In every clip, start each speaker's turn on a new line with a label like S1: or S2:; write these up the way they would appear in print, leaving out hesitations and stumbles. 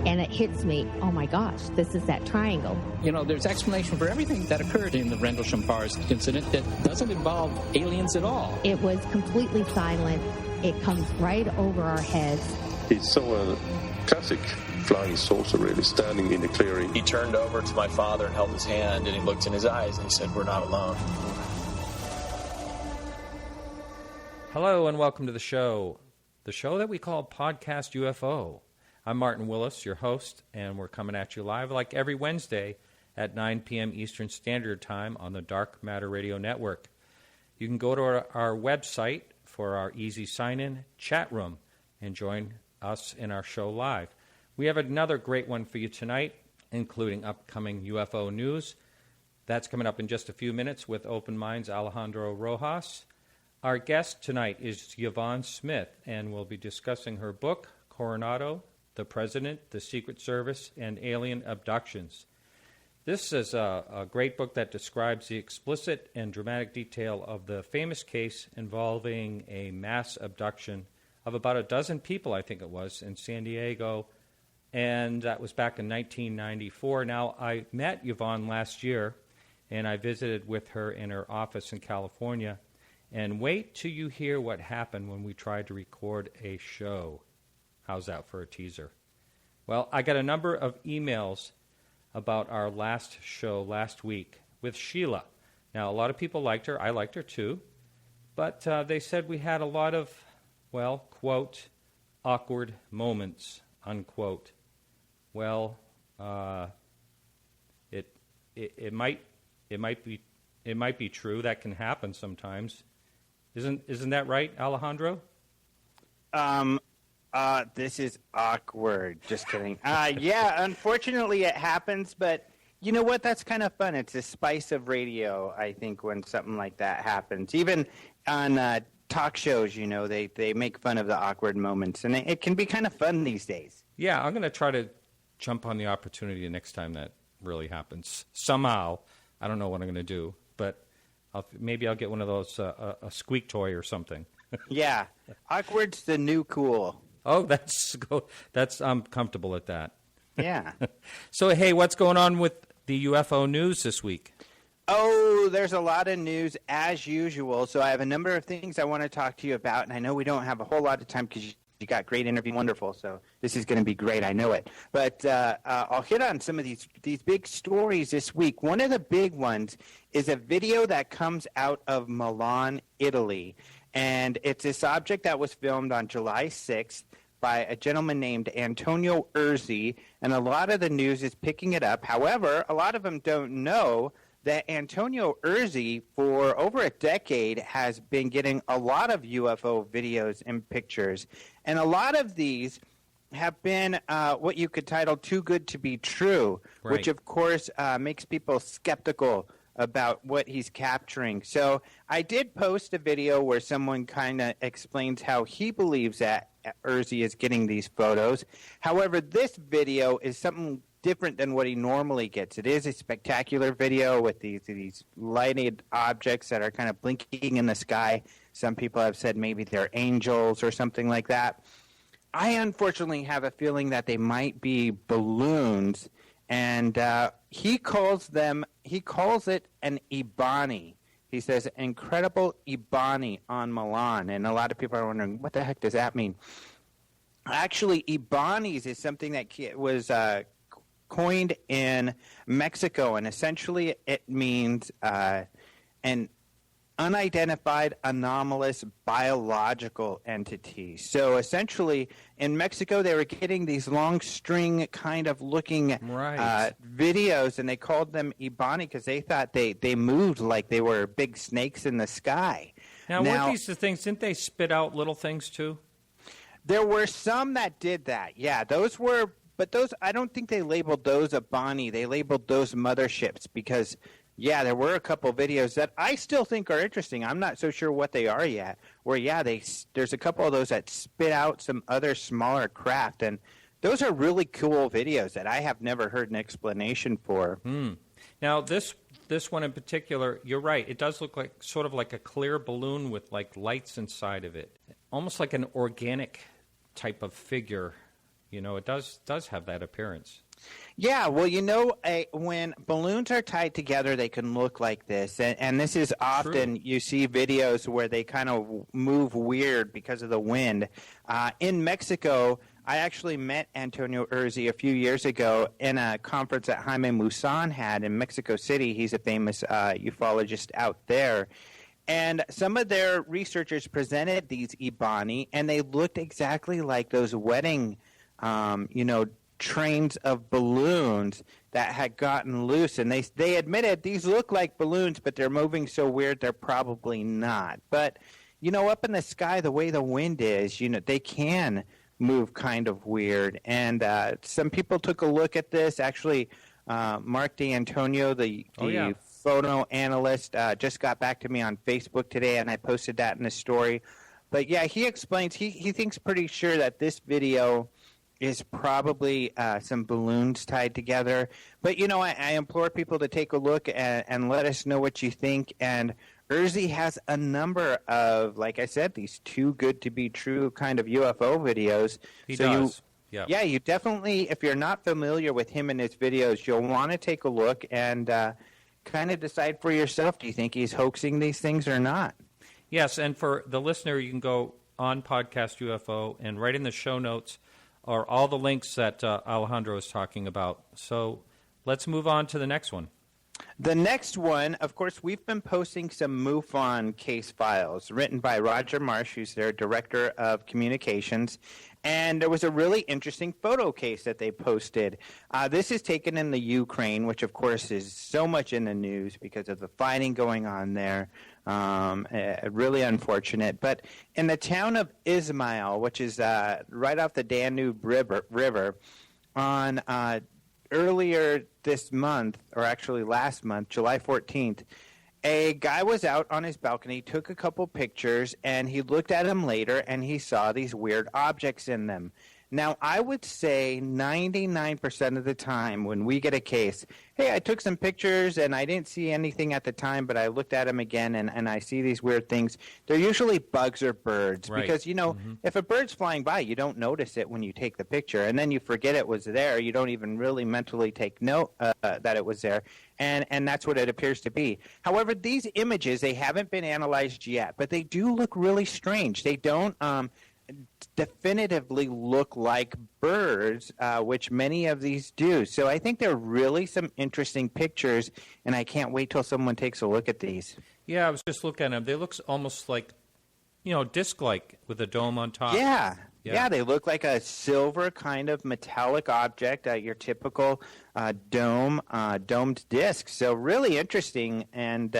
S1: And it hits me, oh my gosh, this is that triangle.
S2: You know, there's explanation for everything that occurred in the Rendlesham Forest incident that doesn't involve aliens at all.
S1: It was completely silent. It comes right over our heads.
S3: It's so a classic flying saucer, really, standing in the clearing.
S4: He turned over to my father and held his hand, and he looked in his eyes and he said, "We're not alone."
S5: Hello and welcome to the show that we call Podcast UFO. I'm Martin Willis, your host, and we're coming at you live like every Wednesday at 9 p.m. Eastern Standard Time on the Dark Matter Radio Network. You can go to our website for our easy sign-in chat room and join us in our show live. We have another great one for you tonight, including upcoming UFO news. That's coming up in just a few minutes with Open Minds' Alejandro Rojas. Our guest tonight is Yvonne Smith, and we'll be discussing her book, Coronado, The President, the Secret Service, and Alien Abductions. This is a great book that describes the explicit and dramatic detail of the famous case involving a mass abduction of about a dozen people, I think it was, in San Diego, and that was back in 1994. Now, I met Yvonne last year, and I visited with her in her office in California, and wait till you hear what happened when we tried to record a show. How's that for a teaser? Well, I got a number of emails about our last show last week with Sheila. Now, a lot of people liked her. I liked her too. But they said we had a lot of, well, quote, awkward moments, unquote. Well, it might be true. That can happen sometimes. Isn't that right, Alejandro?
S6: This is awkward. Just kidding. Yeah, unfortunately it happens, but you know what? That's kind of fun. It's the spice of radio, I think, when something like that happens. Even on talk shows, you know, they make fun of the awkward moments, and it can be kind of fun these days.
S5: Yeah, I'm going to try to jump on the opportunity the next time that really happens. Somehow. I don't know what I'm going to do, but maybe I'll get one of those, a squeak toy or something.
S6: Yeah, awkward's the new cool.
S5: Oh, I'm comfortable at that.
S6: Yeah.
S5: So, hey, what's going on with the UFO news this week?
S6: Oh, there's a lot of news as usual. So I have a number of things I want to talk to you about, and I know we don't have a whole lot of time because you got great interview, wonderful. So this is going to be great. I know it. But I'll hit on some of these big stories this week. One of the big ones is a video that comes out of Milan, Italy. And it's this object that was filmed on July 6th by a gentleman named Antonio Urzi, and a lot of the news is picking it up. However, a lot of them don't know that Antonio Urzi, for over a decade, has been getting a lot of UFO videos and pictures. And a lot of these have been what you could title too good to be true, right, which, of course, makes people skeptical about what he's capturing. So I did post a video where someone kind of explains how he believes that Urzi is getting these photos. However, this video is something different than what he normally gets. It is a spectacular video with these lighted objects that are kind of blinking in the sky. Some people have said maybe they're angels or something like that. I unfortunately have a feeling that they might be balloons, and he calls it an Ibani. He says, incredible Ibani on Milan. And a lot of people are wondering, what the heck does that mean? Actually, Ibanis is something that was coined in Mexico, and essentially it means an unidentified anomalous biological entity. So essentially, in Mexico, they were getting these long string kind of looking videos, and they called them Ibani because they thought they moved like they were big snakes in the sky.
S5: Now weren't these the things, didn't they spit out little things too?
S6: There were some that did that, yeah. Those were, but those, I don't think they labeled those Ibani. They labeled those motherships because, yeah, there were a couple videos that I still think are interesting. I'm not so sure what they are yet. Where, yeah, there's a couple of those that spit out some other smaller craft, and those are really cool videos that I have never heard an explanation for.
S5: Now, this one in particular, you're right. It does look like sort of like a clear balloon with like lights inside of it, almost like an organic type of figure. It does have that appearance.
S6: Yeah, well, when balloons are tied together, they can look like this. And this is often, you see videos where they kind of move weird because of the wind. In Mexico, I actually met Antonio Urzi a few years ago in a conference that Jaime Maussan had in Mexico City. He's a famous ufologist out there. And some of their researchers presented these Ibani, and they looked exactly like those wedding, trains of balloons that had gotten loose. And they admitted these look like balloons, but they're moving so weird they're probably not. But, up in the sky, the way the wind is, they can move kind of weird. And some people took a look at this. Actually, Mark D'Antonio, the photo analyst, just got back to me on Facebook today, and I posted that in the story. But yeah, he explains he thinks pretty sure that this video is probably some balloons tied together. But I implore people to take a look and let us know what you think. And Urzi has a number of, like I said, these too good to be true kind of UFO videos.
S5: He does.
S6: Yeah, you definitely, if you're not familiar with him and his videos, you'll want to take a look and kind of decide for yourself, do you think he's hoaxing these things or not?
S5: Yes, and for the listener, you can go on Podcast UFO, and right in the show notes are all the links that Alejandro is talking about. So let's move on to the next one.
S6: The next one, of course, we've been posting some MUFON case files written by Roger Marsh, who's their director of communications. And there was a really interesting photo case that they posted. This is taken in the Ukraine, which, of course, is so much in the news because of the fighting going on there. Really unfortunate. But in the town of Izmail, which is right off the Danube River on earlier this month, or actually last month, July 14th, a guy was out on his balcony, took a couple pictures, and he looked at them later, and he saw these weird objects in them. Now, I would say 99% of the time when we get a case, hey, I took some pictures and I didn't see anything at the time, but I looked at them again and I see these weird things. They're usually bugs or birds because, if a bird's flying by, you don't notice it when you take the picture, and then you forget it was there. You don't even really mentally take note that it was there, and that's what it appears to be. However, these images, they haven't been analyzed yet, but they do look really strange. They don't definitively look like birds, which many of these do. So I think they're really some interesting pictures, and I can't wait till someone takes a look at these.
S5: Yeah, I was just looking at them. They look almost like, disc-like with a dome on top.
S6: Yeah, they look like a silver kind of metallic object, your typical domed disc. So really interesting, and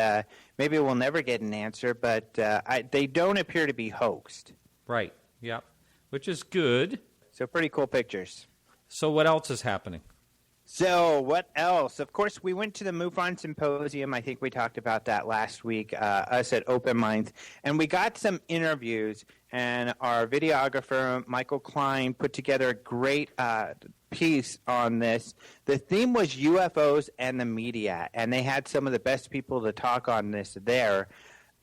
S6: maybe we'll never get an answer, but they don't appear to be hoaxed.
S5: Right. Yeah, which is good.
S6: So pretty cool pictures.
S5: So what else is happening?
S6: So what else? Of course, we went to the MUFON Symposium. I think we talked about that last week, us at Open Minds. And we got some interviews, and our videographer, Michael Klein, put together a great piece on this. The theme was UFOs and the media, and they had some of the best people to talk on this there.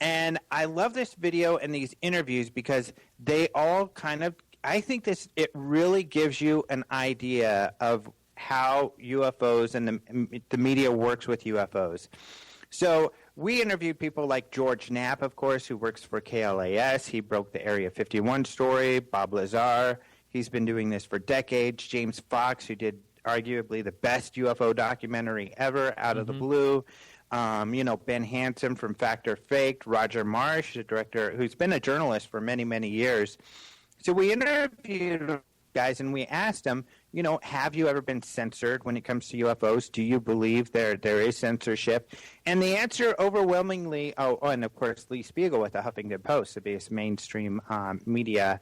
S6: And I love this video and these interviews because they all kind of, I think it really gives you an idea of how UFOs and the media works with UFOs. So we interviewed people like George Knapp, of course, who works for KLAS. He broke the Area 51 story. Bob Lazar, he's been doing this for decades. James Fox, who did arguably the best UFO documentary ever, Out of the Blue. Ben Hansen from Fact or Faked, Roger Marsh, the director, who's been a journalist for many, many years. So we interviewed guys and we asked them, have you ever been censored when it comes to UFOs? Do you believe there is censorship? And the answer overwhelmingly, and of course Lee Spiegel with the Huffington Post, the biggest mainstream media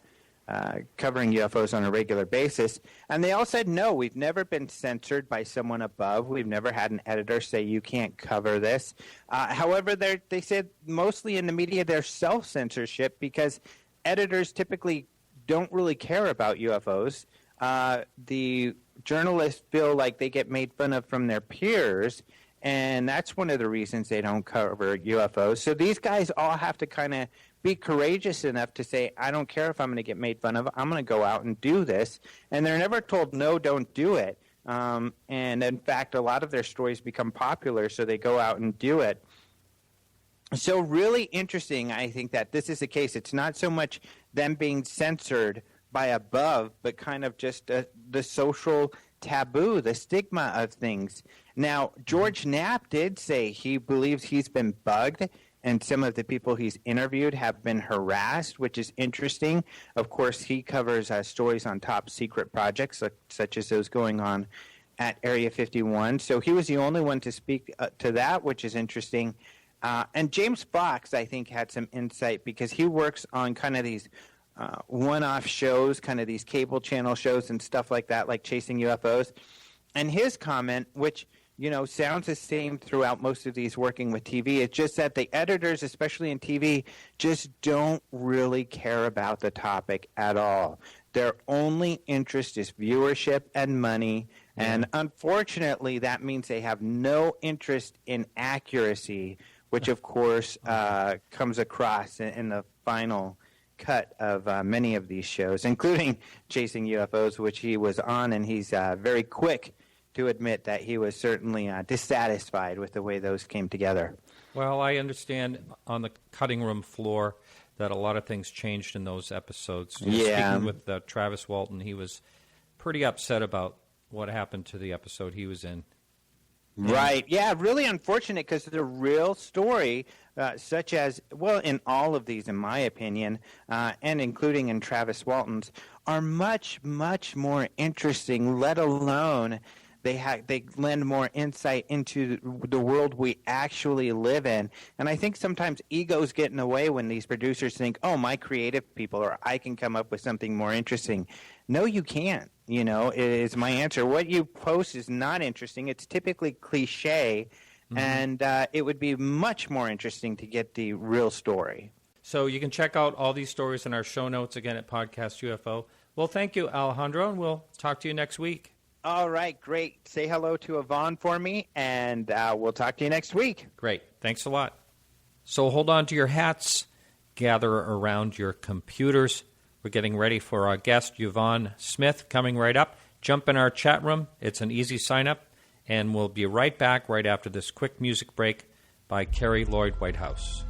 S6: covering UFOs on a regular basis. And they all said, no, we've never been censored by someone above. We've never had an editor say you can't cover this. However, they said mostly in the media there's self-censorship because editors typically don't really care about UFOs. The journalists feel like they get made fun of from their peers, and that's one of the reasons they don't cover UFOs. So these guys all have to kind of be courageous enough to say, I don't care if I'm going to get made fun of. I'm going to go out and do this. And they're never told, no, don't do it. And in fact, a lot of their stories become popular, so they go out and do it. So really interesting, I think, that this is the case. It's not so much them being censored by above, but kind of just the social taboo, the stigma of things. Now, George Knapp did say he believes he's been bugged, and some of the people he's interviewed have been harassed, which is interesting. Of course, he covers stories on top secret projects, such as those going on at Area 51. So he was the only one to speak to that, which is interesting. And James Fox, I think, had some insight because he works on kind of these one-off shows, kind of these cable channel shows and stuff like that, like Chasing UFOs. And his comment, which, you know, sounds the same throughout most of these working with TV, it's just that the editors, especially in TV, just don't really care about the topic at all. Their only interest is viewership and money. And unfortunately, that means they have no interest in accuracy, which, of course, comes across in the final cut of many of these shows, including Chasing UFOs, which he was on, and he's very quick to admit that he was certainly dissatisfied with the way those came together.
S5: Well, I understand on the cutting room floor that a lot of things changed in those episodes. Speaking with Travis Walton, he was pretty upset about what happened to the episode he was in.
S6: Right. Yeah, really unfortunate because the real story, such as, well, in all of these, in my opinion, and including in Travis Walton's, are much, much more interesting, let alone they lend more insight into the world we actually live in. And I think sometimes egos get in the way when these producers think, oh, my creative people, or I can come up with something more interesting. No, you can't. You know, is my answer. What you post is not interesting. It's typically cliche, and it would be much more interesting to get the real story.
S5: So you can check out all these stories in our show notes again at Podcast UFO. Well, thank you, Alejandro, and we'll talk to you next week.
S6: All right, great. Say hello to Yvonne for me, and we'll talk to you next week.
S5: Great. Thanks a lot. So hold on to your hats. Gather around your computers. We're getting ready for our guest, Yvonne Smith, coming right up. Jump in our chat room. It's an easy sign-up, and we'll be right back right after this quick music break by Carrie Lloyd Whitehouse.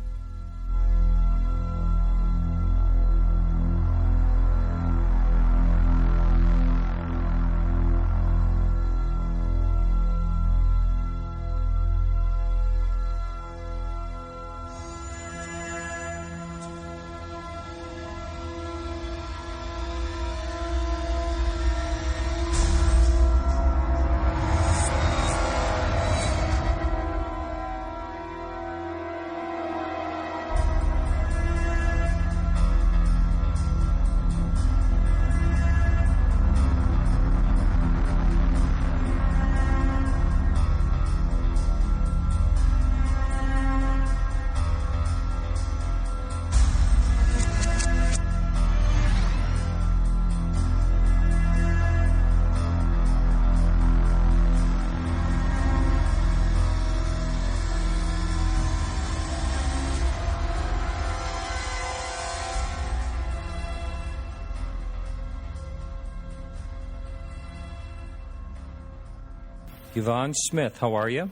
S5: Yvonne Smith, how are you?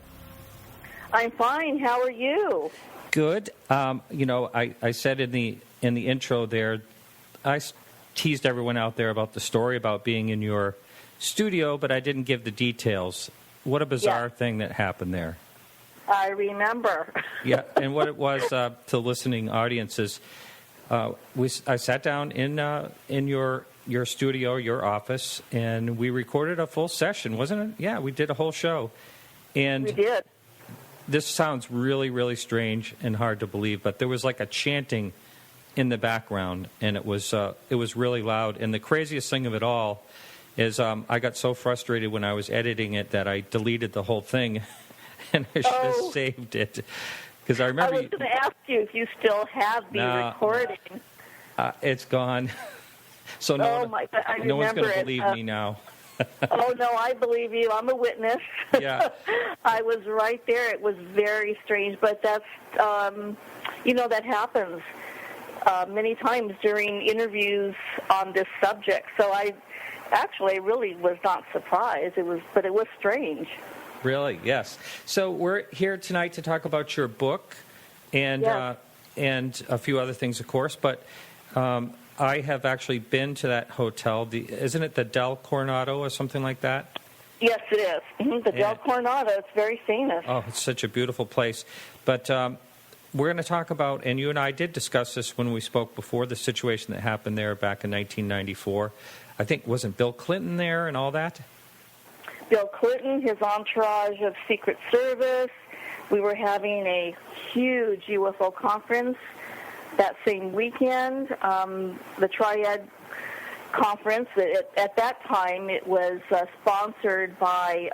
S7: I'm fine. How are you?
S5: Good. You know, I said in the intro there, I teased everyone out there about the story about being in your studio, but I didn't give the details. What a bizarre thing that happened there.
S7: I remember.
S5: Yeah, and what it was to listening audiences, I sat down in your studio, your office, and we recorded a full session, wasn't it? Yeah, we did a whole show. And
S7: we did.
S5: This sounds really, really strange and hard to believe, but there was like a chanting in the background, and it was really loud. And the craziest thing of it all is I got so frustrated when I was editing it that I deleted the whole thing, and I should have saved it. Because I remember.
S7: I was going to ask you if you still have the recording.
S5: It's gone. So no one's going to believe me now.
S7: Oh, no, I believe you. I'm a witness.
S5: Yeah.
S7: I was right there. It was very strange, but that's, that happens. many times during interviews on this subject. So I actually really was not surprised. But it was strange.
S5: Really, yes. So we're here tonight to talk about your book and a few other things, of course. But I have actually been to that hotel. Isn't it the Del Coronado or something like that?
S7: Yes, it is. Mm-hmm. The Del Coronado. It's very famous.
S5: Oh, it's such a beautiful place. But we're going to talk about, and you and I did discuss this when we spoke before, the situation that happened there back in 1994. I think, wasn't Bill Clinton there and all that?
S7: Bill Clinton, his entourage of Secret Service. We were having a huge UFO conference that same weekend. The Triad Conference, at that time, it was sponsored by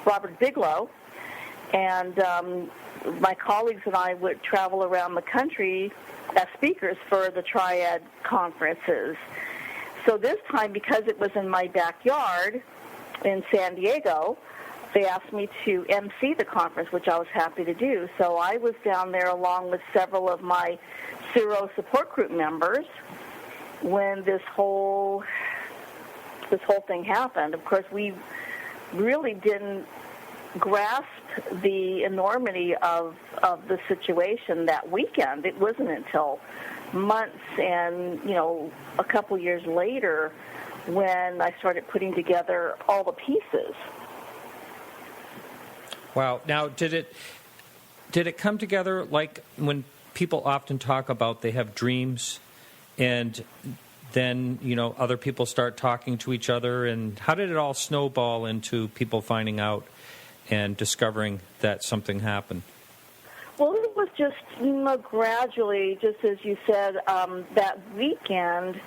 S7: Robert Bigelow. And my colleagues and I would travel around the country as speakers for the Triad conferences. So this time, because it was in my backyard in San Diego, they asked me to MC the conference, which I was happy to do. So I was down there along with several of my CERO support group members when this whole thing happened. Of course, we really didn't grasp the enormity of the situation that weekend. It wasn't until months and, a couple years later when I started putting together all the pieces.
S5: Wow. Now, did it come together like when people often talk about they have dreams and then, other people start talking to each other, and how did it all snowball into people finding out and discovering that something happened?
S7: Well, it was just gradually, just as you said, that weekend.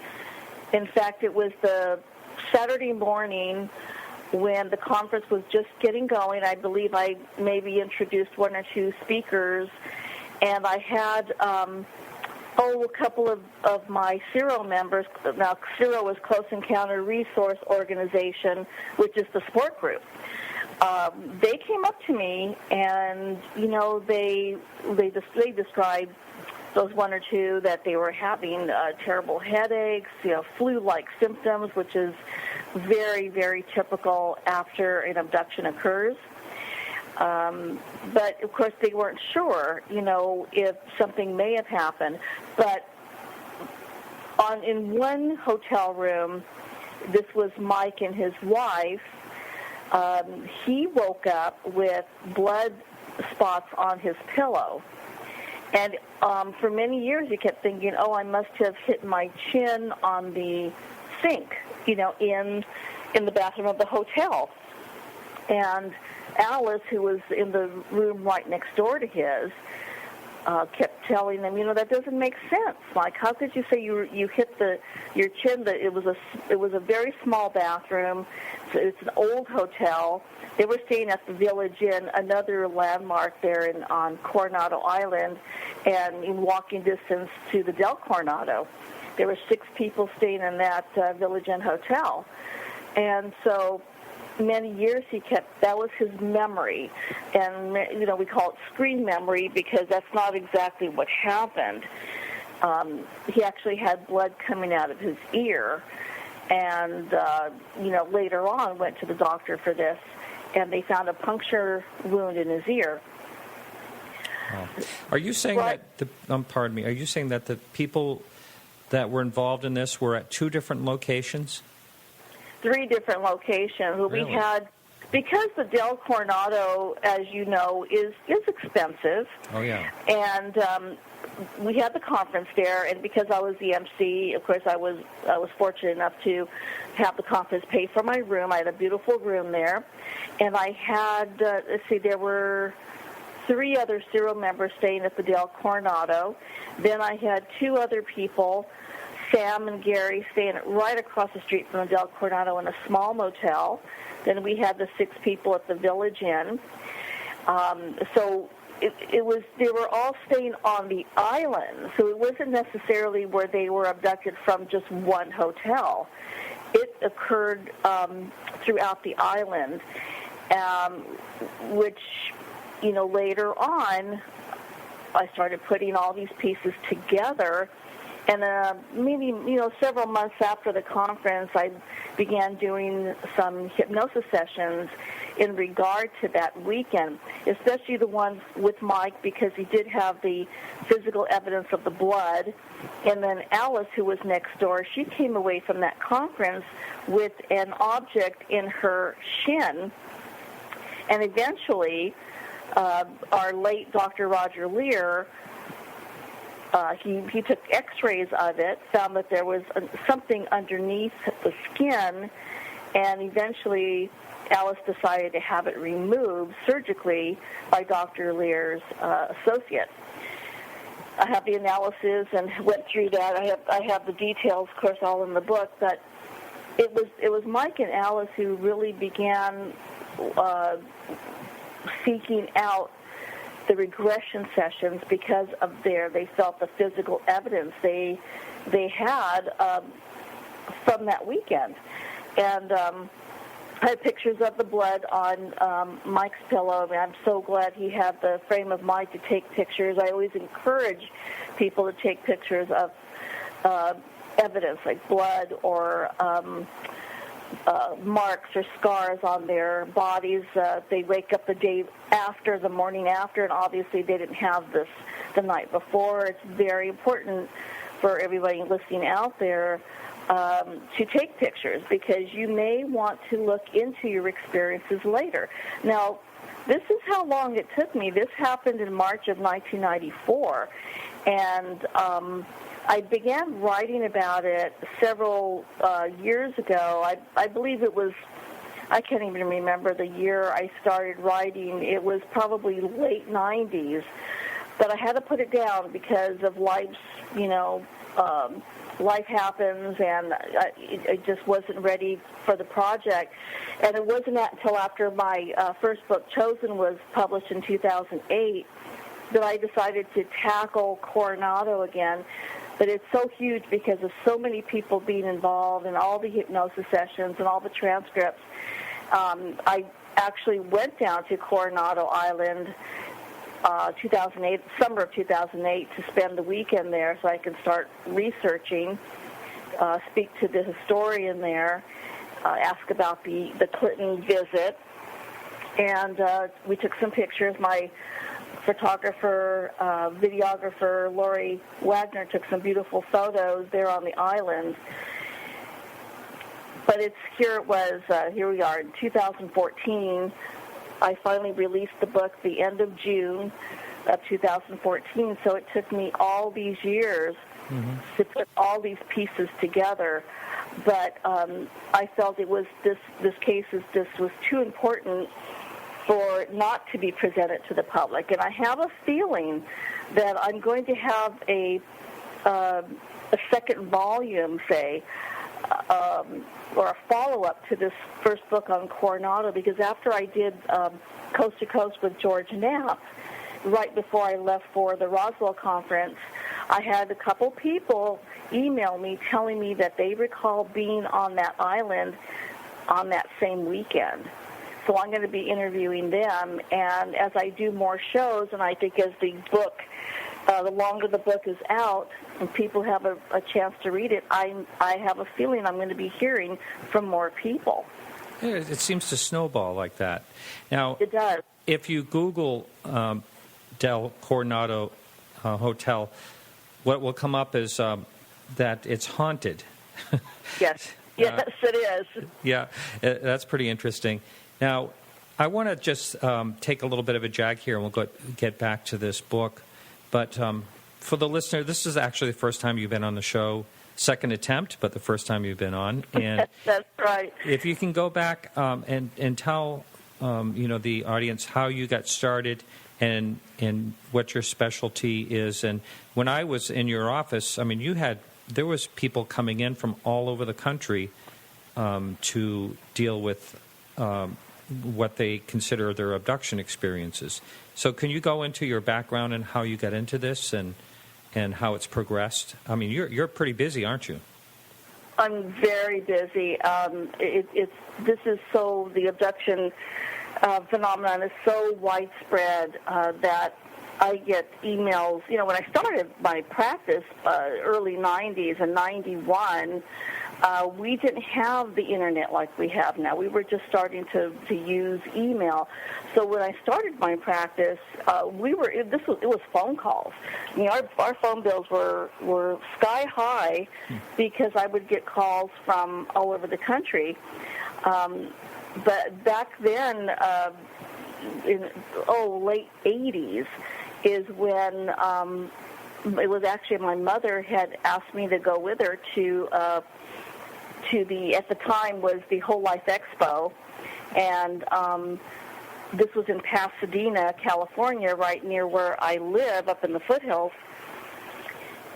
S7: In fact, it was the Saturday morning when the conference was just getting going. I believe I maybe introduced one or two speakers, and I had a couple of my CERO members. Now, CERO is Close Encounter Resource Organization, which is the support group. They came up to me, and they described, those one or two, that they were having terrible headaches, flu-like symptoms, which is very, very typical after an abduction occurs. But of course, they weren't sure, if something may have happened. But in one hotel room, this was Mike and his wife. He woke up with blood spots on his pillow. And for many years he kept thinking, I must have hit my chin on the sink, in the bathroom of the hotel. And Alice, who was in the room right next door to his, kept telling him, that doesn't make sense. Like, how could you say you hit your chin? It was a very small bathroom. It's an old hotel. They were staying at the Village Inn, another landmark there on Coronado Island, and in walking distance to the Del Coronado. There were 6 people staying in that Village Inn hotel. And so many years that was his memory. And, we call it screen memory because that's not exactly what happened. He actually had blood coming out of his ear. And, later on went to the doctor for this, and they found a puncture wound in his ear.
S5: Oh. Are you saying pardon me, are you saying that the people that were involved in this were at 2 different locations?
S7: 3 different locations.
S5: Really?
S7: We had, because the Del Coronado, as you know, is expensive.
S5: Oh, yeah.
S7: And we had the conference there, and because I was the MC, of course, I was fortunate enough to have the conference pay for my room. I had a beautiful room there, and I had, there were 3 other CERO members staying at the Del Coronado. Then I had 2 other people, Sam and Gary, staying right across the street from the Del Coronado in a small motel. Then we had the 6 people at the Village Inn. So they were all staying on the island, so it wasn't necessarily where they were abducted from just one hotel. It occurred throughout the island, which, later on, I started putting all these pieces together. And maybe, several months after the conference, I began doing some hypnosis sessions in regard to that weekend, especially the ones with Mike, because he did have the physical evidence of the blood. And then Alice, who was next door, she came away from that conference with an object in her shin. And eventually, our late Dr. Roger Lear, he took x-rays of it, found that there was something underneath the skin, and eventually Alice decided to have it removed surgically by Dr. Lear's associate. I have the analysis and went through that. I have the details, of course, all in the book, but it was Mike and Alice who really began seeking out the regression sessions because of they felt the physical evidence they had from that weekend. And I had pictures of the blood on Mike's pillow. I mean, I'm so glad he had the frame of Mike to take pictures. I always encourage people to take pictures of evidence like blood or marks or scars on their bodies. They wake up the morning after, and obviously they didn't have this the night before. It's very important for everybody listening out there to take pictures, because you may want to look into your experiences later. Now, this is how long it took me. This happened in March of 1994, and I began writing about it several years ago. I believe it was, I can't even remember the year I started writing. It was probably late 90s. But I had to put it down because of life's, life happens, and I just wasn't ready for the project. And it wasn't until after my first book, Chosen, was published in 2008 that I decided to tackle Coronado again. But it's so huge because of so many people being involved and all the hypnosis sessions and all the transcripts. I actually went down to Coronado Island 2008, summer of 2008, to spend the weekend there so I could start researching, speak to the historian there, ask about the Clinton visit. And we took some pictures. My photographer, videographer, Lori Wagner, took some beautiful photos there on the island. But here we are in 2014. I finally released the book the end of June of 2014, so it took me all these years to put all these pieces together. But I felt it was this case was too important for not to be presented to the public. And I have a feeling that I'm going to have a second volume, say, or a follow-up to this first book on Coronado, because after I did Coast to Coast with George Knapp, right before I left for the Roswell conference, I had a couple people email me telling me that they recall being on that island on that same weekend. So I'm going to be interviewing them, and as I do more shows, and I think as the book, the longer the book is out and people have a chance to read it, I have a feeling I'm going to be hearing from more people.
S5: It seems to snowball like that. Now,
S7: it does.
S5: If you Google Del Coronado Hotel, what will come up is that it's haunted.
S7: Yes. Yes, it is.
S5: Yeah, that's pretty interesting. Now, I want to just take a little bit of a jag here, and we'll get back to this book. But for the listener, this is actually the first time you've been on the show. Second attempt, but the first time you've been on. And
S7: that's right.
S5: If you can go back and tell the audience how you got started and what your specialty is. And when I was in your office, I mean, there was people coming in from all over the country to deal with what they consider their abduction experiences. So can you go into your background and how you got into this and how it's progressed? I mean, you're pretty busy, aren't you?
S7: I'm very busy. The abduction phenomenon is so widespread that I get emails. When I started my practice, early 90s and 91, we didn't have the internet like we have now. We were just starting to use email. So when I started my practice, it was phone calls. Our phone bills were sky high because I would get calls from all over the country. But back then, in late 80s, is when it was actually my mother had asked me to go with her to the, at the time, was the Whole Life Expo, and this was in Pasadena, California, right near where I live, up in the foothills.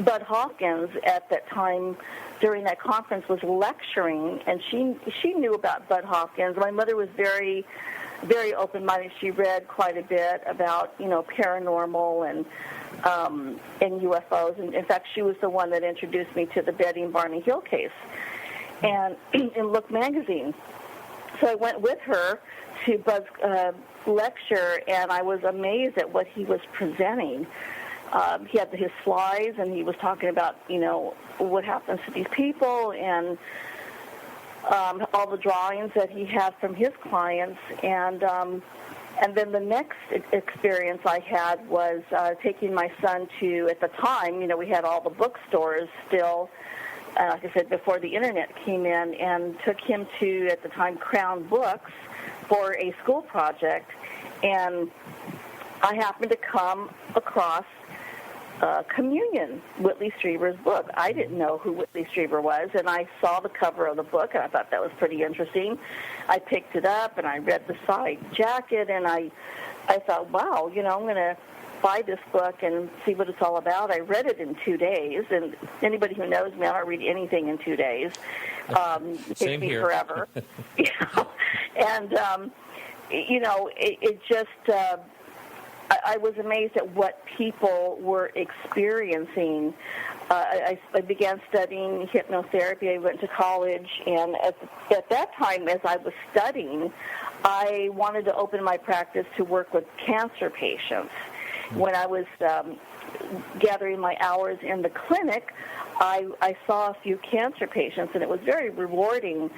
S7: Bud Hawkins, at that time, during that conference, was lecturing, and she knew about Bud Hawkins. My mother was very, very open-minded. She read quite a bit about, paranormal and UFOs. And in fact, she was the one that introduced me to the Betty and Barney Hill case, and in Look magazine. So I went with her to Bud's lecture, and I was amazed at what he was presenting. He had his slides, and he was talking about, what happens to these people, and all the drawings that he had from his clients. And then the next experience I had was taking my son to, at the time, we had all the bookstores still, like I said, before the internet came in, and took him to, at the time, Crown Books for a school project. And I happened to come across Communion, Whitley Strieber's book. I didn't know who Whitley Strieber was, and I saw the cover of the book, and I thought that was pretty interesting. I picked it up, and I read the side jacket, and I thought, wow, I'm going to buy this book and see what it's all about. I read it in 2 days, and anybody who knows me, I don't read anything in 2 days. It takes me forever. And, it just... I was amazed at what people were experiencing. I began studying hypnotherapy. I went to college, and at that time, as I was studying, I wanted to open my practice to work with cancer patients. When I was gathering my hours in the clinic, I saw a few cancer patients, and it was very rewarding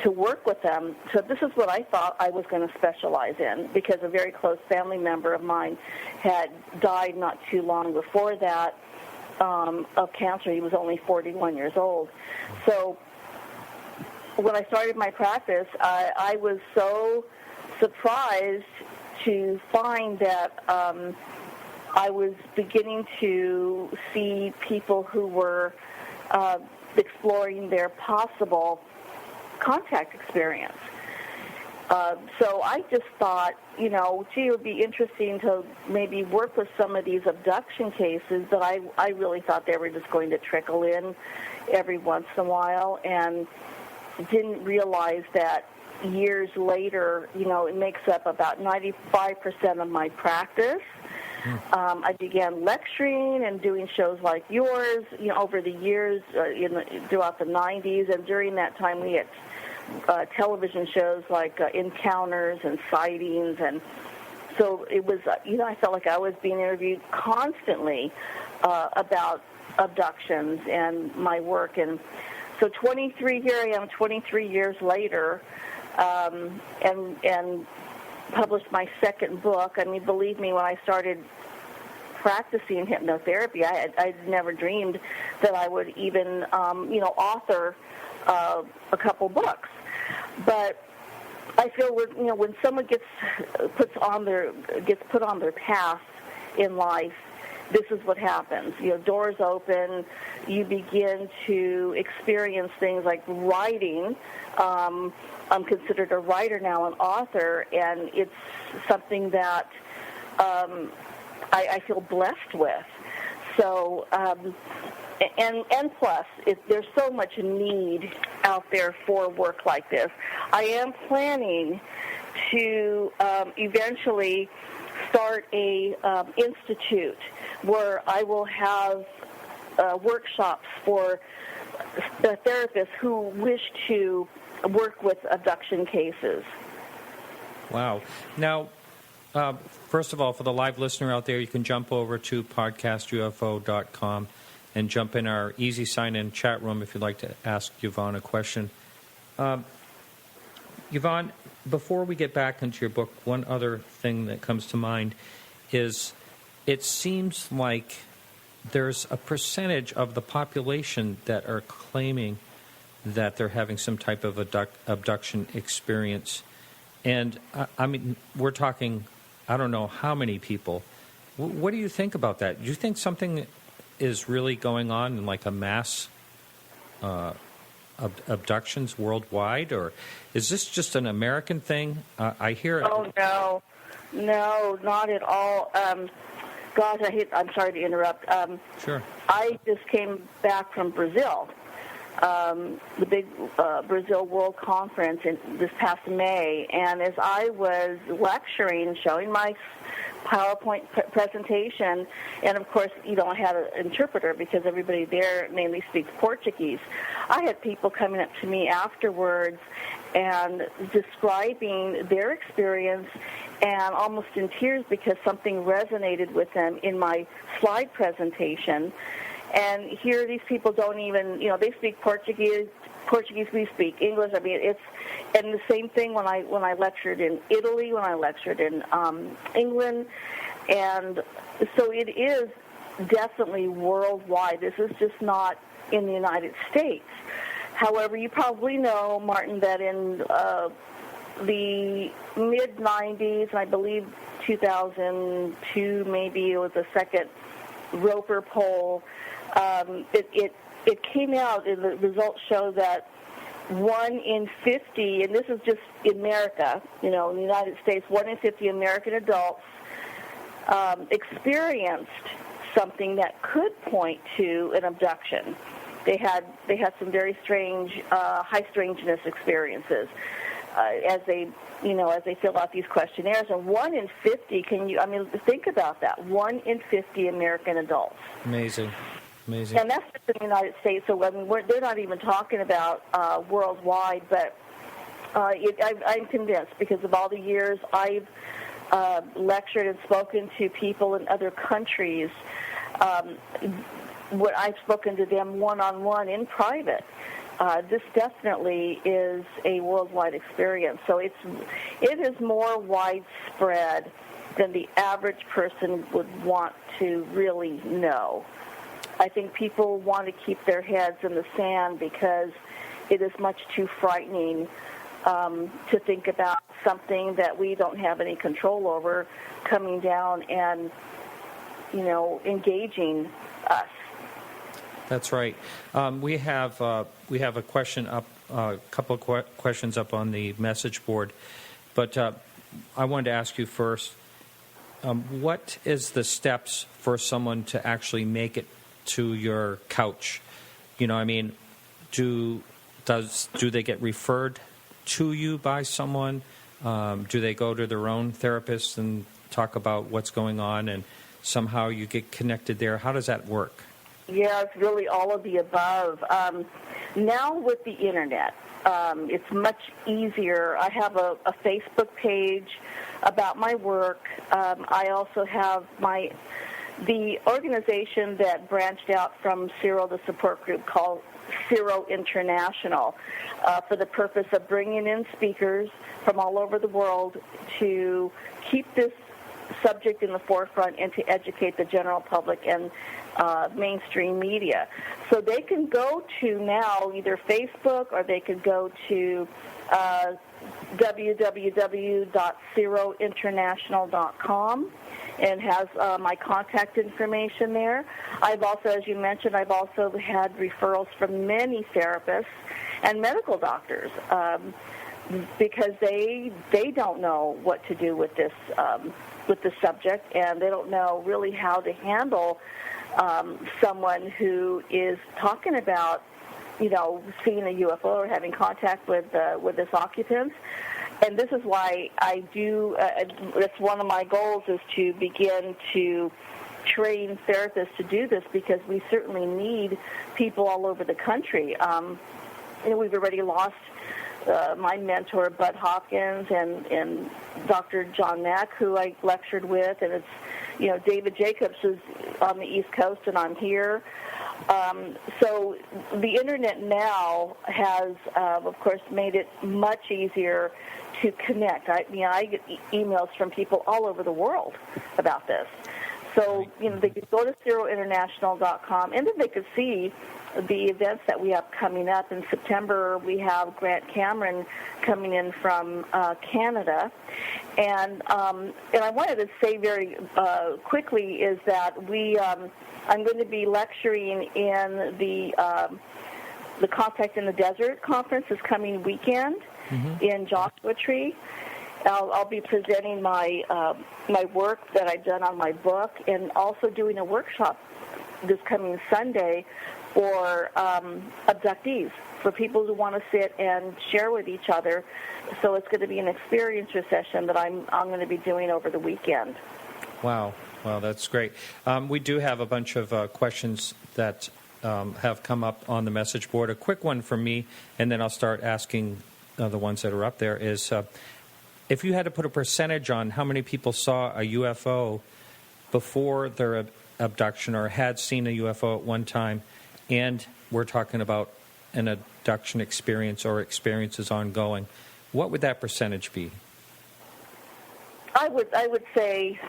S7: to work with them. So this is what I thought I was going to specialize in, because a very close family member of mine had died not too long before that of cancer. He was only 41 years old. So when I started my practice, I was so surprised to find that I was beginning to see people who were exploring their possible contact experience. So I just thought, it would be interesting to maybe work with some of these abduction cases, but I really thought they were just going to trickle in every once in a while, and didn't realize that years later, it makes up about 95% of my practice. I began lecturing and doing shows like yours, over the years, throughout the 90s, and during that time we had television shows like Encounters and Sightings, and so it was, I felt like I was being interviewed constantly about abductions and my work. And so here I am 23 years later, and published my second book. I mean, believe me, when I started practicing hypnotherapy, I never dreamed that I would even, author a couple books. But I feel when someone gets put on their path in life, this is what happens. Doors open. You begin to experience things like writing. I'm considered a writer now, an author, and it's something that I feel blessed with. So, and plus, there's so much need out there for work like this. I am planning to eventually start a institute where I will have workshops for therapists who wish to work with abduction cases.
S5: Wow. Now, First of all, for the live listener out there, you can jump over to podcastufo.com and jump in our easy sign-in chat room if you'd like to ask Yvonne a question. Yvonne, before we get back into your book, one other thing that comes to mind is it seems like there's a percentage of the population that are claiming that they're having some type of abduction experience. And, I mean, we're talking, I don't know how many people. What do you think about that? Do you think something is really going on in like a mass abductions worldwide, or is this just an American thing? I hear.
S7: Oh no, not at all. Gosh, I'm sorry to interrupt.
S5: Sure.
S7: I just came back from Brazil, the big Brazil World Conference this past May, and as I was lecturing, showing my PowerPoint presentation, and of course, I had an interpreter because everybody there mainly speaks Portuguese. I had people coming up to me afterwards and describing their experience and almost in tears because something resonated with them in my slide presentation. And here these people don't even, they speak Portuguese, we speak English. I mean, and the same thing when I lectured in Italy, when I lectured in England. And so it is definitely worldwide. This is just not in the United States. However, you probably know, Martin, that in the mid-'90s, and I believe 2002 maybe, it was the second Roper poll, it came out, and the results show that 1 in 50, and this is just in America, in the United States, 1 in 50 American adults experienced something that could point to an abduction. They had some very strange, high strangeness experiences as they fill out these questionnaires. And 1 in 50, think about that, 1 in 50 American adults.
S5: Amazing.
S7: And that's just in the United States, so they're not even talking about worldwide, but I'm convinced because of all the years I've lectured and spoken to people in other countries, what I've spoken to them one-on-one in private. This definitely is a worldwide experience. So it is more widespread than the average person would want to really know. I think people want to keep their heads in the sand because it is much too frightening to think about something that we don't have any control over coming down and, engaging us.
S5: That's right. We have a question up, a couple of questions up on the message board, but I wanted to ask you first, what is the steps for someone to actually make it to your couch? Do they get referred to you by someone? Do they go to their own therapist and talk about what's going on and somehow you get connected there? How does that work?
S7: Yeah, it's really all of the above. Now with the Internet, it's much easier. I have a Facebook page about my work. I also have the organization that branched out from CIRO, the support group called CIRO International, for the purpose of bringing in speakers from all over the world to keep this subject in the forefront and to educate the general public and mainstream media. So they can go to now either Facebook or they could go to www.cirointernational.com and has my contact information there. I've also, as you mentioned, I've also had referrals from many therapists and medical doctors because they don't know what to do with this subject, and they don't know really how to handle someone who is talking about, seeing a UFO or having contact with this occupant. And this is why I do, it's one of my goals is to begin to train therapists to do this because we certainly need people all over the country. We've already lost my mentor, Bud Hopkins, and Dr. John Mack, who I lectured with, and it's, David Jacobs is on the East Coast, and I'm here. So the Internet now has, of course, made it much easier to connect. I get emails from people all over the world about this. So, they could go to zerointernational.com, and then they could see the events that we have coming up. In September, we have Grant Cameron coming in from Canada. And I wanted to say very quickly is that I'm going to be lecturing in the Contact in the Desert conference this coming weekend in Joshua Tree. I'll be presenting my work that I've done on my book, and also doing a workshop this coming Sunday for abductees, for people who want to sit and share with each other. So it's going to be an experiencer session that I'm going to be doing over the weekend.
S5: Wow. Well, that's great. We do have a bunch of questions that have come up on the message board. A quick one from me, and then I'll start asking the ones that are up there, is if you had to put a percentage on how many people saw a UFO before their abduction or had seen a UFO at one time, and we're talking about an abduction experience or experiences ongoing, what would that percentage be?
S7: I would say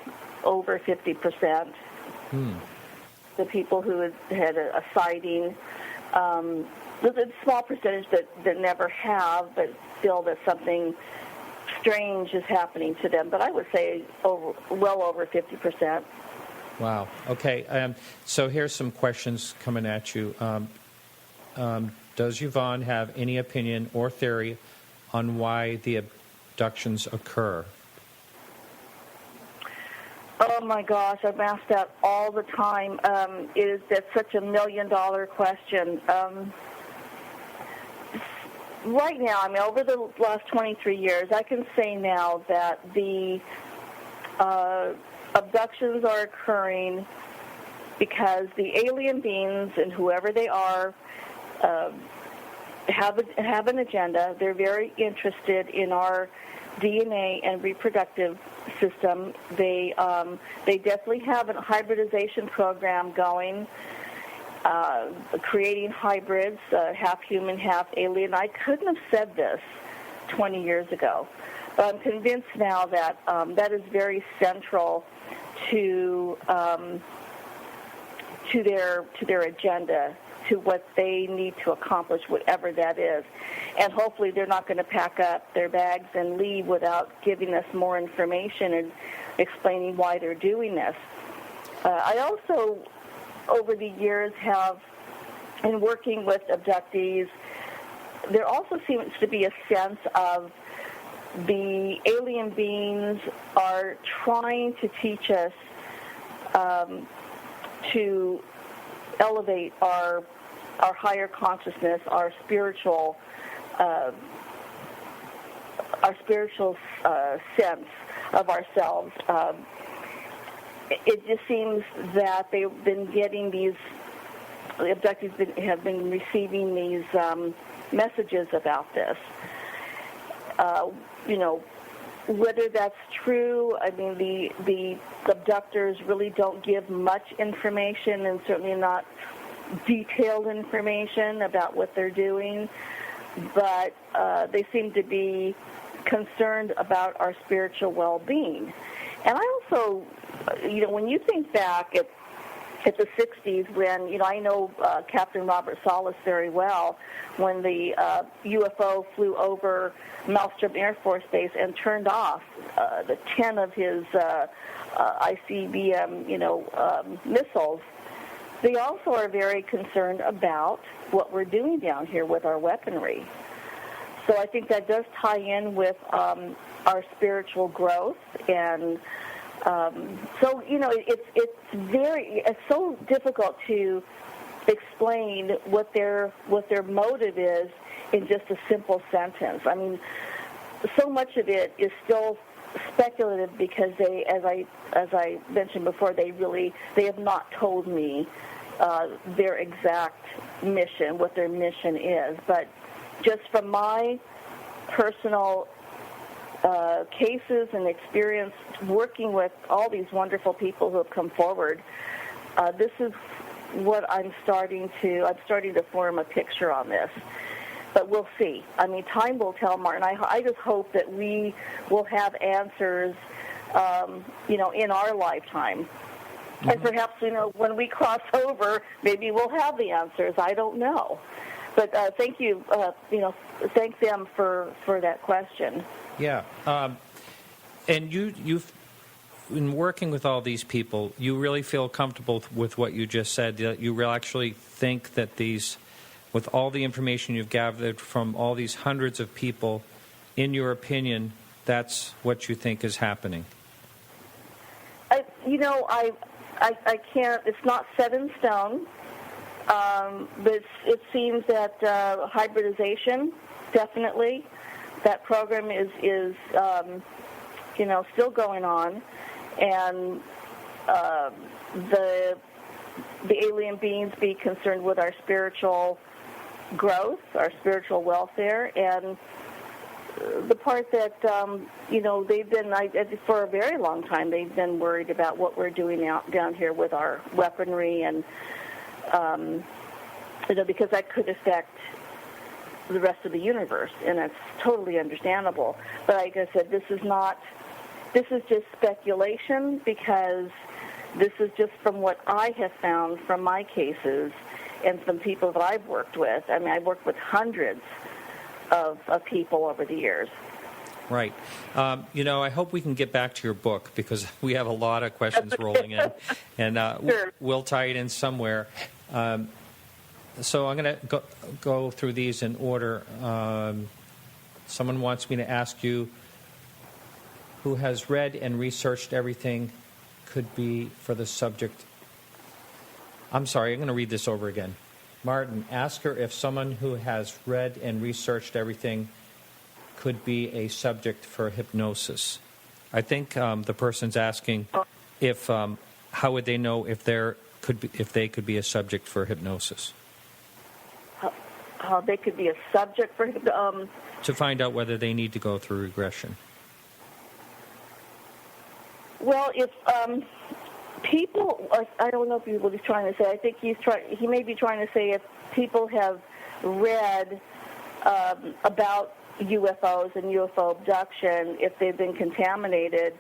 S7: over 50%. The people who had a sighting, there's a small percentage that never have, but feel that something strange is happening to them. But I would say well over 50%.
S5: Wow. Okay. So here's some questions coming at you. Does Yvonne have any opinion or theory on why the abductions occur?
S7: Oh my gosh, I'm asked that all the time. That's such $1 million question. Right now, over the last 23 years, I can say now that the abductions are occurring because the alien beings, and whoever they are, have an agenda. They're very interested in our DNA and reproductive system. They definitely have a hybridization program going, creating hybrids, half human, half alien. I couldn't have said this 20 years ago, but I'm convinced now that that is very central to their agenda, to what they need to accomplish, whatever that is. And hopefully they're not going to pack up their bags and leave without giving us more information and explaining why they're doing this. I also, over the years, have, in working with abductees, there also seems to be a sense of the alien beings are trying to teach us to elevate our higher consciousness, our spiritual sense of ourselves. It just seems that they've been getting the abductees have been receiving these messages about this. Whether that's true, the abductors really don't give much information, and certainly not detailed information about what they're doing, but they seem to be concerned about our spiritual well-being. And I also, when you think back at the 60s, when, I know Captain Robert Salas very well, when the UFO flew over Malmstrom Air Force Base and turned off the 10 of his ICBM, missiles. They also are very concerned about what we're doing down here with our weaponry. So I think that does tie in with our spiritual growth, and it's so difficult to explain what their motive is in just a simple sentence. So much of it is still speculative because they, as I mentioned before, they have not told me their exact mission, what their mission is. But just from my personal cases and experience working with all these wonderful people who have come forward, this is what I'm starting to form a picture on this. But we'll see. I mean, time will tell, Martin. I just hope that we will have answers, in our lifetime. Mm-hmm. And perhaps, when we cross over, maybe we'll have the answers. I don't know. But thank you, thank them for that question.
S5: Yeah. And you've in working with all these people, you really feel comfortable with what you just said. You will actually think that with all the information you've gathered from all these hundreds of people, in your opinion, that's what you think is happening.
S7: I can't. It's not set in stone. But it seems that hybridization, definitely, that program is still going on, and the alien beings be concerned with our spiritual growth, our spiritual welfare, and the part that they've been for a very long time. They've been worried about what we're doing down here with our weaponry and. Because that could affect the rest of the universe, and that's totally understandable. But like I said, this is just speculation, because this is just from what I have found from my cases and some people that I've worked with. I mean, I've worked with hundreds of people over the years.
S5: Right. I hope we can get back to your book, because we have a lot of questions rolling in, and
S7: Sure.
S5: We'll tie it in somewhere. So I'm going to go through these in order. Someone wants me to ask you, who has read and researched everything could be for the subject. I'm sorry, I'm going to read this over again. Martin, ask her if someone who has read and researched everything could be a subject for hypnosis. I think the person's asking if how would they know if they could be a subject for hypnosis?
S7: How they could be a subject for
S5: to find out whether they need to go through regression.
S7: Well, if people, I don't know if what he's trying to say. I think he may be trying to say if people have read about UFOs and UFO abduction, if they've been contaminated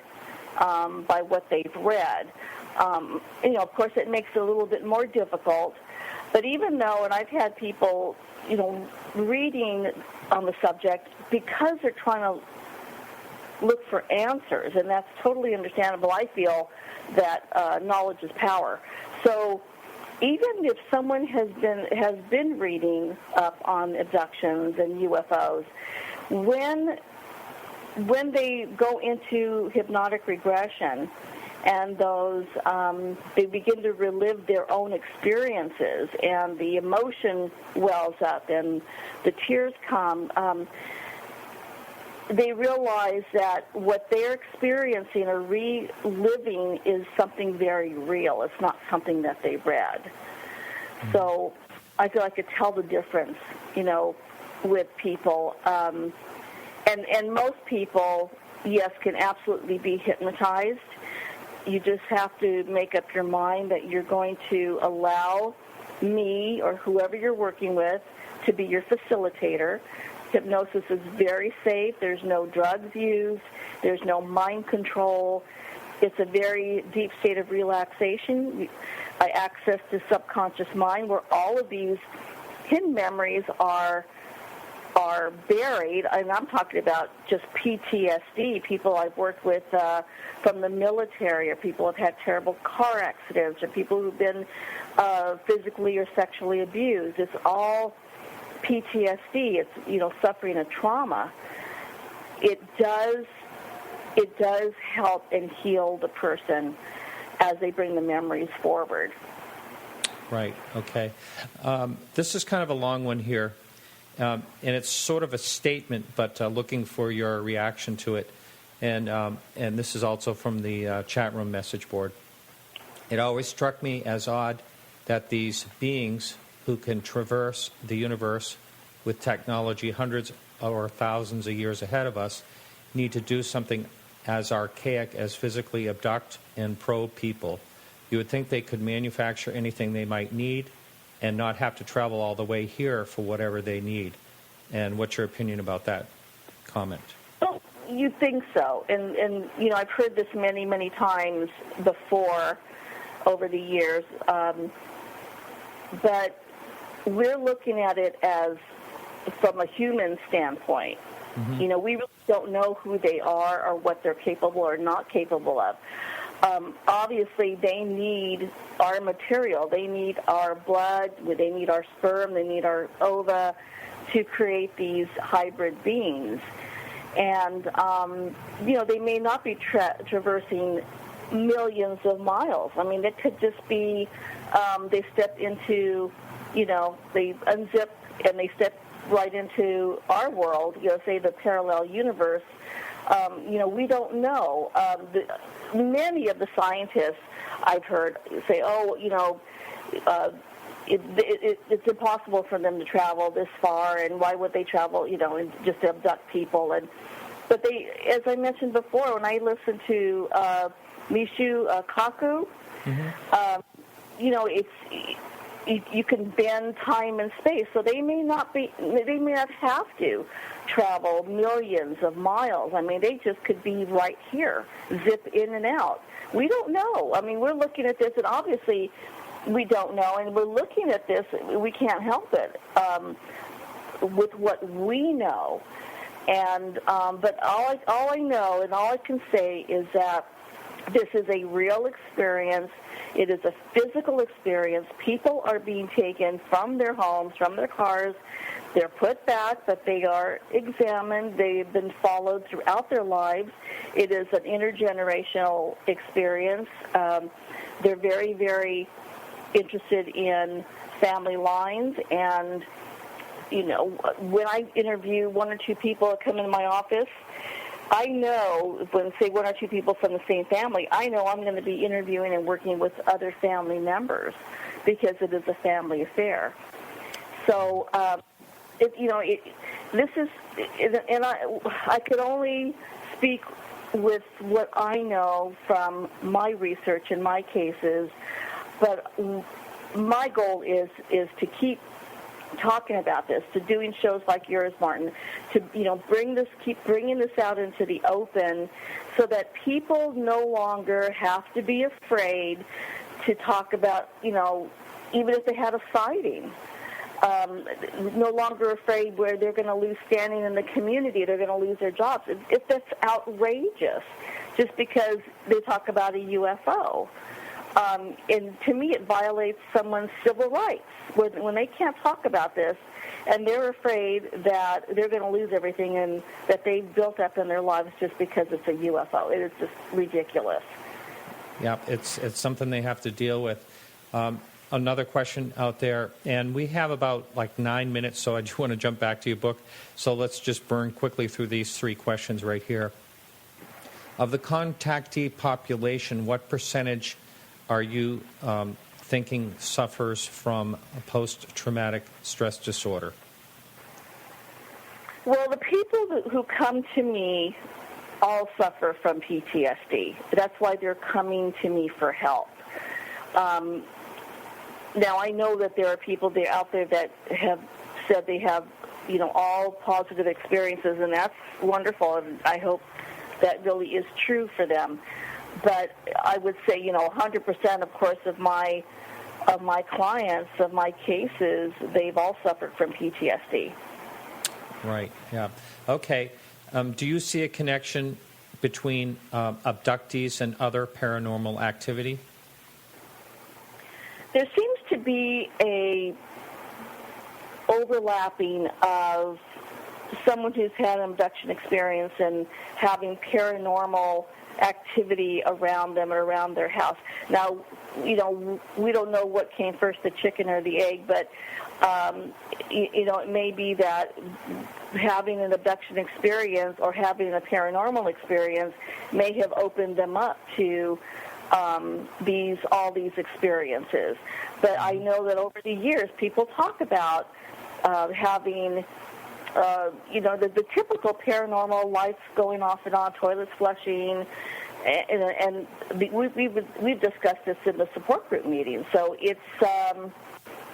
S7: by what they've read. Of course, it makes it a little bit more difficult. But even though, and I've had people, reading on the subject because they're trying to look for answers, and that's totally understandable. I feel that knowledge is power. So even if someone has been reading up on abductions and UFOs, when they go into hypnotic regression and those they begin to relive their own experiences, and the emotion wells up and the tears come, they realize that what they're experiencing or reliving is something very real. It's not something that they read. So I feel I could tell the difference, with people. And most people, yes, can absolutely be hypnotized. You just have to make up your mind that you're going to allow me or whoever you're working with to be your facilitator. Hypnosis is very safe. There's no drugs used. There's no mind control. It's a very deep state of relaxation. I access the subconscious mind where all of these hidden memories are buried, and I'm talking about just PTSD, people I've worked with from the military, or people who have had terrible car accidents, or people who've been physically or sexually abused. It's all PTSD. It's suffering a trauma. It does help and heal the person as they bring the memories forward.
S5: Right. Okay. This is kind of a long one here. And it's sort of a statement, but looking for your reaction to it. And this is also from the chat room message board. It always struck me as odd that these beings who can traverse the universe with technology hundreds or thousands of years ahead of us need to do something as archaic as physically abduct and probe people, you would think they could manufacture anything they might need and not have to travel all the way here for whatever they need. And what's your opinion about that comment?
S7: Well, you'd think so. And you know, I've heard this many, many times before over the years. But we're looking at it as from a human standpoint. You know, we really don't know who they are or what they're capable or not capable of. Obviously, they need our material. They need our blood. They need our sperm. They need our ova to create these hybrid beings. And, you know, they may not be traversing millions of miles. I mean, it could just be they step into, you know, they unzip and they step right into our world, you know, say the parallel universe. You know, we don't know. Many of the scientists I've heard say, oh, you know, it's impossible for them to travel this far, and why would they travel, you know, and just to abduct people? But they, as I mentioned before, when I listened to Mishu Kaku, you know, you can bend time and space, so they may not have to travel millions of miles. I mean, they just could be right here, zip in and out. We don't know. I mean, we're looking at this, and obviously we don't know, and we're looking at this, we can't help it with what we know. And but all I know and all I can say is that this is a real experience. It is a physical experience. People are being taken from their homes, from their cars. They're put back, but they are examined. They've been followed throughout their lives. It is an intergenerational experience. They're very, very interested in family lines. And, you know, when I interview one or two people that come into my office, I know, when, say, one or two people from the same family, I know I'm going to be interviewing and working with other family members because it is a family affair. So, this is, and I could only speak with what I know from my research and my cases, but my goal is to keep talking about this, to doing shows like yours, Martin, to, you know, keep bringing this out into the open so that people no longer have to be afraid to talk about, you know, even if they had a sighting. No longer afraid where they're going to lose standing in the community, they're going to lose their jobs. If that's outrageous, just because they talk about a UFO. And to me, it violates someone's civil rights when they can't talk about this, and they're afraid that they're going to lose everything and that they've built up in their lives just because it's a UFO. It is just ridiculous.
S5: Yeah, it's something they have to deal with. Another question out there, and we have about like 9 minutes, so I just want to jump back to your book. So let's just burn quickly through these three questions right here. Of the contactee population, what percentage are you thinking suffers from a post-traumatic stress disorder?
S7: Well, the people who come to me all suffer from PTSD. That's why they're coming to me for help. Now, I know that there are people out there that have said they have, you know, all positive experiences, and that's wonderful, and I hope that really is true for them. But I would say, you know, 100%, of course, of my clients, of my cases, they've all suffered from PTSD.
S5: Right, yeah. Okay. Do you see a connection between abductees and other paranormal activity?
S7: There seems to be a overlapping of someone who's had an abduction experience and having paranormal activity around them or around their house. Now, you know, we don't know what came first, the chicken or the egg, but, you know, it may be that having an abduction experience or having a paranormal experience may have opened them up to all these experiences. But I know that over the years, people talk about having the typical paranormal lights going off and on, toilets flushing, and we've discussed this in the support group meeting. So it's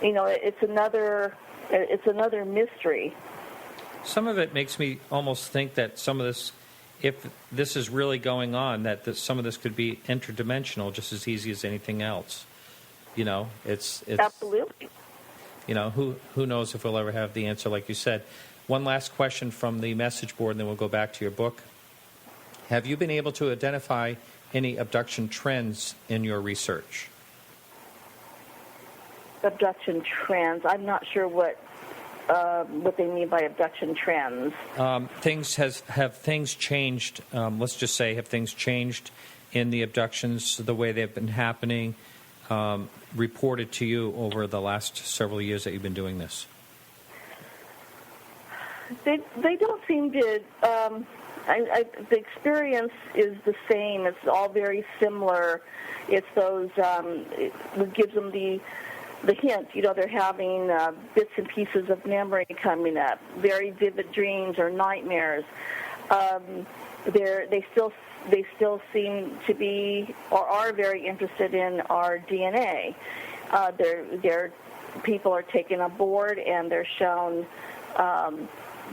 S7: it's another mystery.
S5: Some of it makes me almost think that some of this, if this is really going on, that some of this could be interdimensional just as easy as anything else. It's
S7: absolutely.
S5: Who knows if we'll ever have the answer, like you said. One last question from the message board, and then we'll go back to your book. Have you been able to identify any abduction trends in your research?
S7: Abduction trends. I'm not sure what they mean by abduction trends.
S5: Have things changed? Let's just say, have things changed in the abductions, the way they've been happening, reported to you over the last several years that you've been doing this?
S7: They don't seem to. The experience is the same. It's all very similar. It's those. It gives them the hint. They're having bits and pieces of memory coming up, very vivid dreams or nightmares. They still seem to be or are very interested in our DNA. Their people are taken aboard and they're shown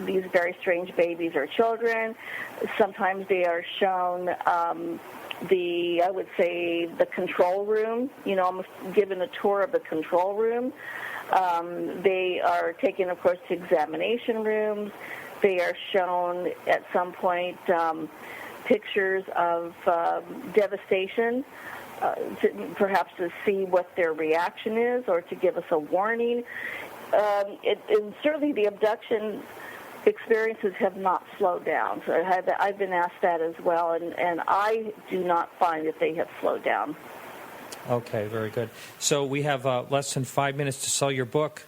S7: these very strange babies or children. Sometimes they are shown the control room. I'm given a tour of the control room. They are taken, of course, to examination rooms. They are shown at some point pictures of devastation, perhaps to see what their reaction is or to give us a warning. And certainly the abduction experiences have not slowed down. So I've been asked that as well, and I do not find that they have slowed down. Okay, very good. So we have less than 5 minutes to sell your book.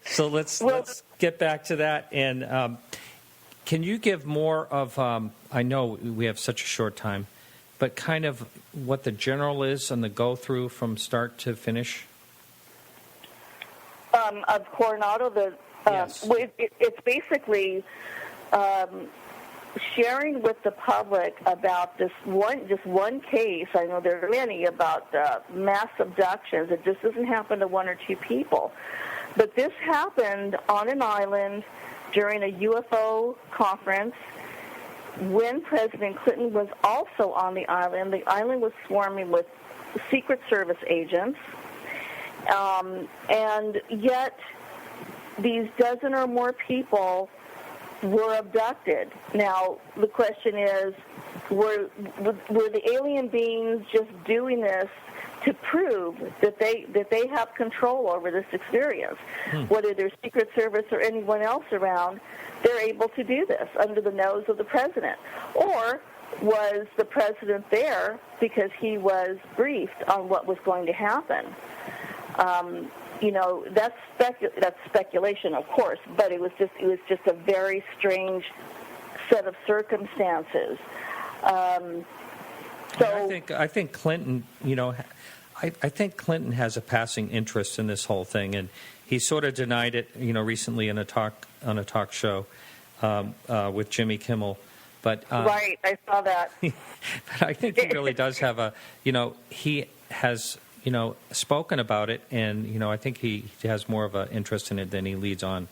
S7: So let's get back to that. And can you give more of, I know we have such a short time, but kind of what the general is on the go-through from start to finish? Of Coronado, yes. It's basically sharing with the public about just one case. I know there are many about mass abductions. It just doesn't happen to one or two people. But this happened on an island during a UFO conference when President Clinton was also on the island. The island was swarming with Secret Service agents. And yet these dozen or more people were abducted. Now, the question is, were the alien beings just doing this to prove that they have control over this experience? Whether there's Secret Service or anyone else around, they're able to do this under the nose of the president. Or was the president there because he was briefed on what was going to happen? That's speculation, of course, but it was just a very strange set of circumstances. I think Clinton, I think Clinton has a passing interest in this whole thing, and he sort of denied it, recently in a talk show with Jimmy Kimmel. But right, I saw that. But I think he really does have he has spoken about it, and I think he has more of an interest in it than he leads on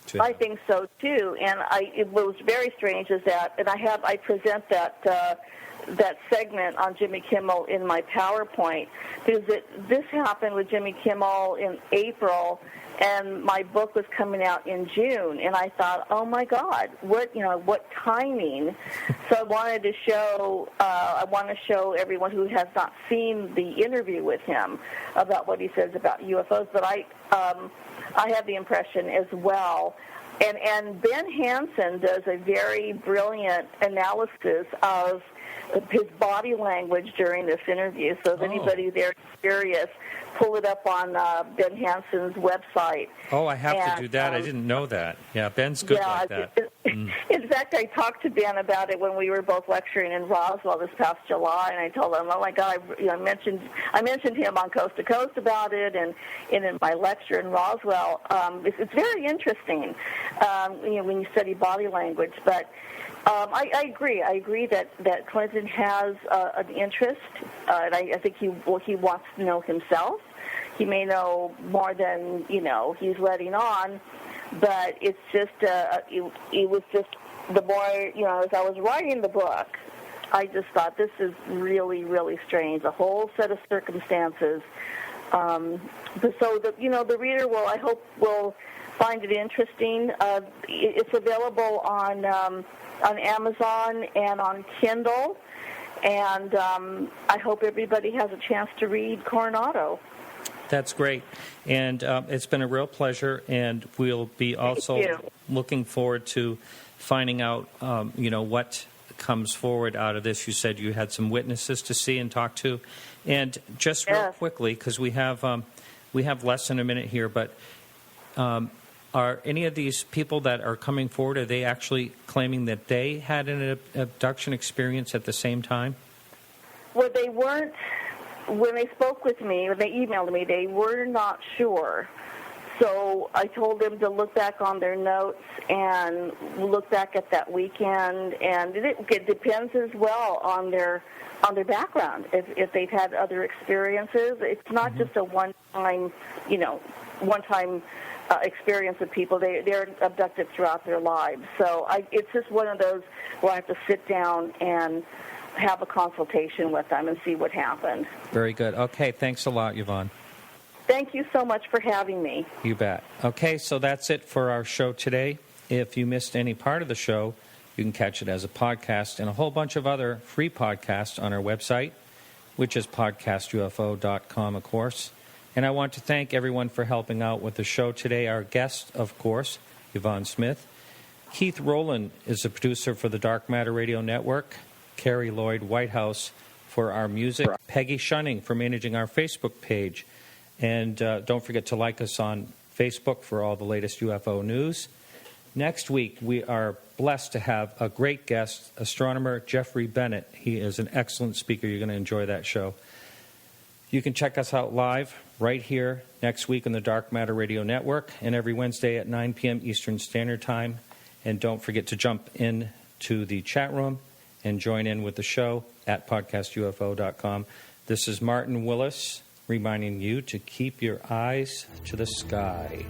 S7: to. I think so too, and what was very strange is that, and I present that segment on Jimmy Kimmel in my PowerPoint, because this happened with Jimmy Kimmel in April, and my book was coming out in June, and I thought, oh my God, what timing? So I wanted to show everyone who has not seen the interview with him about what he says about UFOs. But I have the impression as well And Ben Hansen does a very brilliant analysis of his body language during this interview. So if anybody there is curious, pull it up on Ben Hansen's website.
S5: Oh, I have to do that. I didn't know that. Yeah, Ben's good like that.
S7: In fact, I talked to Ben about it when we were both lecturing in Roswell this past July, and I told him, "Oh my God, I mentioned him on Coast to Coast about it, and in my lecture in Roswell, it's very interesting, when you study body language." But I agree. I agree that Clinton has an interest, and I think he wants to know himself. He may know more than he's letting on. But it's just, it was just the more, as I was writing the book, I just thought this is really, really strange, a whole set of circumstances. So, the reader I hope will find it interesting. It's available on Amazon and on Kindle, and I hope everybody has a chance to read Coronado.
S5: That's great. And it's been a real pleasure, and we'll be also looking forward to finding out, what comes forward out of this. You said you had some witnesses to see and talk to. And just real quickly, because we have less than a minute here, but are any of these people that are coming forward, are they actually claiming that they had an abduction experience at the same time?
S7: Well, they weren't. When they spoke with me, when they emailed me, they were not sure. So I told them to look back on their notes and look back at that weekend. And it depends as well on their background. If they've had other experiences, it's not just a one-time experience with people. They're abducted throughout their lives. So it's just one of those where I have to sit down and have a consultation with them and see what happened.
S5: Very good. Okay, thanks a lot, Yvonne.
S7: Thank you so much for having me.
S5: You bet. Okay, so that's it for our show today. If you missed any part of the show, you can catch it as a podcast and a whole bunch of other free podcasts on our website, which is podcastufo.com, of course. And I want to thank everyone for helping out with the show today. Our guest, of course, Yvonne Smith. Keith Rowland is the producer for the Dark Matter Radio Network. Carrie Lloyd Whitehouse for our music. Peggy Shunning for managing our Facebook page. And don't forget to like us on Facebook for all the latest UFO news. Next week, we are blessed to have a great guest, astronomer Jeffrey Bennett. He is an excellent speaker. You're going to enjoy that show. You can check us out live right here next week on the Dark Matter Radio Network and every Wednesday at 9 p.m. Eastern Standard Time. And don't forget to jump in to the chat room and join in with the show at podcastufo.com. This is Martin Willis reminding you to keep your eyes to the sky.